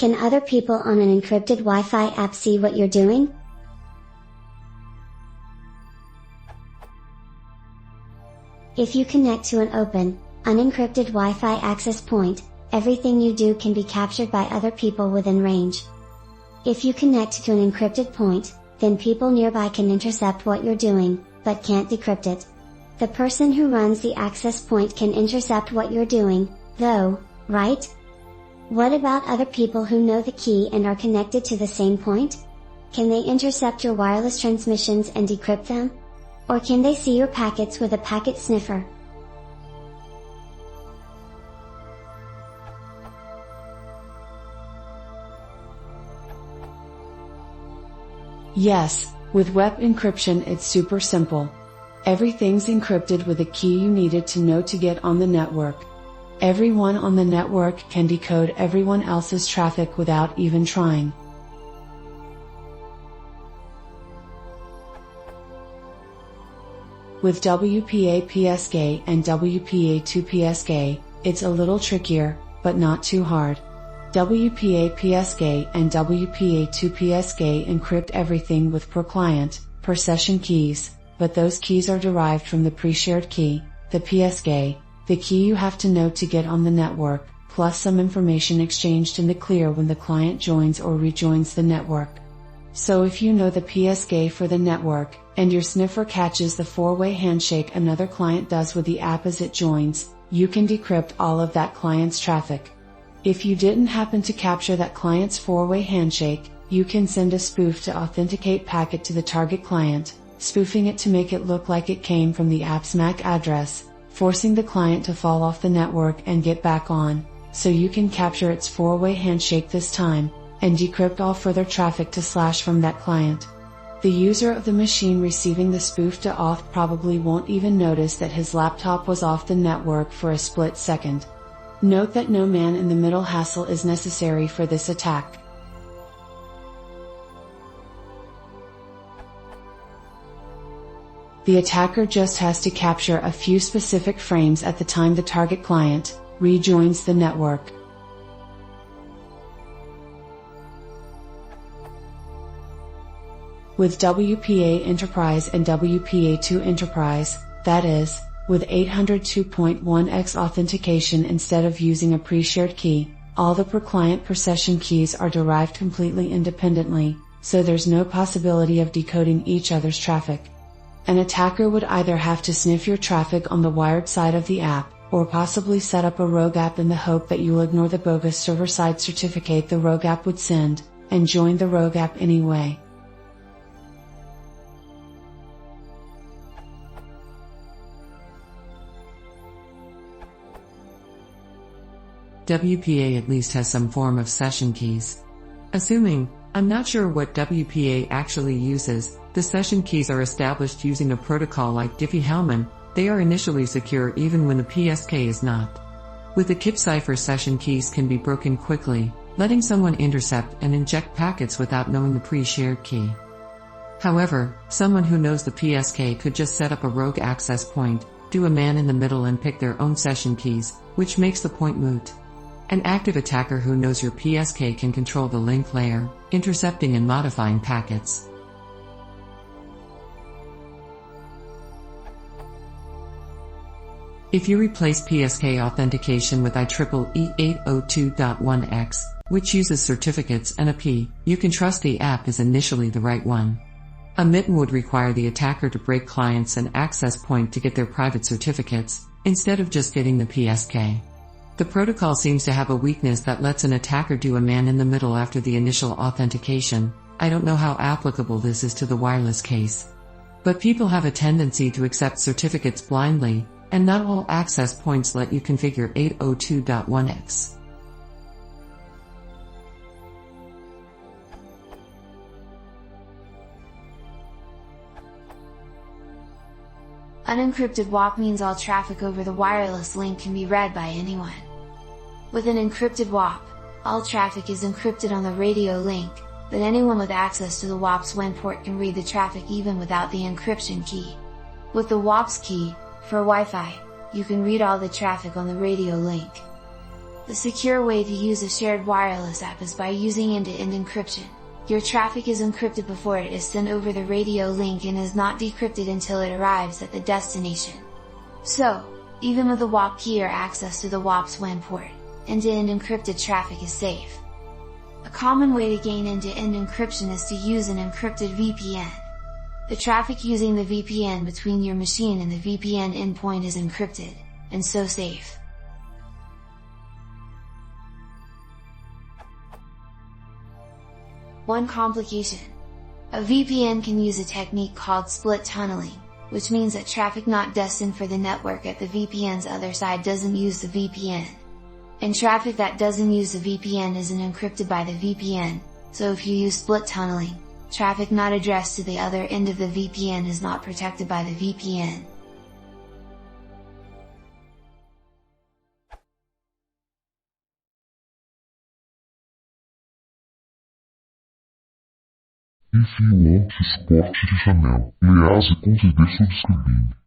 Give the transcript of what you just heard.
Can other people on an encrypted Wi-Fi app see what you're doing? If you connect to an open, unencrypted Wi-Fi access point, everything you do can be captured by other people within range. If you connect to an encrypted point, then people nearby can intercept what you're doing, but can't decrypt it. The person who runs the access point can intercept what you're doing, though, right? What about other people who know the key and are connected to the same point? Can they intercept your wireless transmissions and decrypt them? Or can they see your packets with a packet sniffer? Yes, with web encryption it's super simple. Everything's encrypted with a key you needed to know to get on the network. Everyone on the network can decode everyone else's traffic without even trying. With WPA-PSK and WPA2-PSK, it's a little trickier, but not too hard. WPA-PSK and WPA2-PSK encrypt everything with per client, per session keys, but those keys are derived from the pre-shared key, the PSK, the key you have to know to get on the network, plus some information exchanged in the clear when the client joins or rejoins the network. So if you know the PSK for the network, and your sniffer catches the four-way handshake another client does with the app as it joins, you can decrypt all of that client's traffic. If you didn't happen to capture that client's four-way handshake, you can send a spoof to authenticate packet to the target client, spoofing it to make it look like it came from the app's MAC address, forcing the client to fall off the network and get back on, so you can capture its four-way handshake this time, and decrypt all further traffic to slash from that client. The user of the machine receiving the spoof to auth probably won't even notice that his laptop was off the network for a split second. Note that no man-in-the-middle hassle is necessary for this attack. The attacker just has to capture a few specific frames at the time the target client rejoins the network. With WPA Enterprise and WPA2 Enterprise, that is, with 802.1x authentication instead of using a pre-shared key, all the per-client per-session keys are derived completely independently, so there's no possibility of decoding each other's traffic. An attacker would either have to sniff your traffic on the wired side of the app, or possibly set up a rogue app in the hope that you'll ignore the bogus server-side certificate the rogue app would send, and join the rogue app anyway. WPA at least has some form of session keys. Assuming, I'm not sure what WPA actually uses, the session keys are established using a protocol like Diffie-Hellman. They are initially secure even when the PSK is not. With the KIP cipher, session keys can be broken quickly, letting someone intercept and inject packets without knowing the pre-shared key. However, someone who knows the PSK could just set up a rogue access point, do a man-in-the-middle and pick their own session keys, which makes the point moot. An active attacker who knows your PSK can control the link layer, intercepting and modifying packets. If you replace PSK authentication with IEEE 802.1x, which uses certificates and a P, you can trust the app is initially the right one. A mitten would require the attacker to break clients and access point to get their private certificates, instead of just getting the PSK. The protocol seems to have a weakness that lets an attacker do a man-in-the-middle after the initial authentication. I don't know how applicable this is to the wireless case. But people have a tendency to accept certificates blindly, and not all access points let you configure 802.1x. Unencrypted WAP means all traffic over the wireless link can be read by anyone. With an encrypted WAP, all traffic is encrypted on the radio link, but anyone with access to the WAP's WAN port can read the traffic even without the encryption key. With the WAP's key, for Wi-Fi, you can read all the traffic on the radio link. The secure way to use a shared wireless app is by using end-to-end encryption. Your traffic is encrypted before it is sent over the radio link and is not decrypted until it arrives at the destination. So, even with the WAP key or access to the WAP's WAN port, end-to-end encrypted traffic is safe. A common way to gain end-to-end encryption is to use an encrypted VPN. The traffic using the VPN between your machine and the VPN endpoint is encrypted, and so safe. One complication. A VPN can use a technique called split tunneling, which means that traffic not destined for the network at the VPN's other side doesn't use the VPN. And traffic that doesn't use the VPN isn't encrypted by the VPN, so if you use split tunneling, traffic not addressed to the other end of the VPN is not protected by the VPN. Enfie o óculos suporte de janela, leais e consider subscrevendo.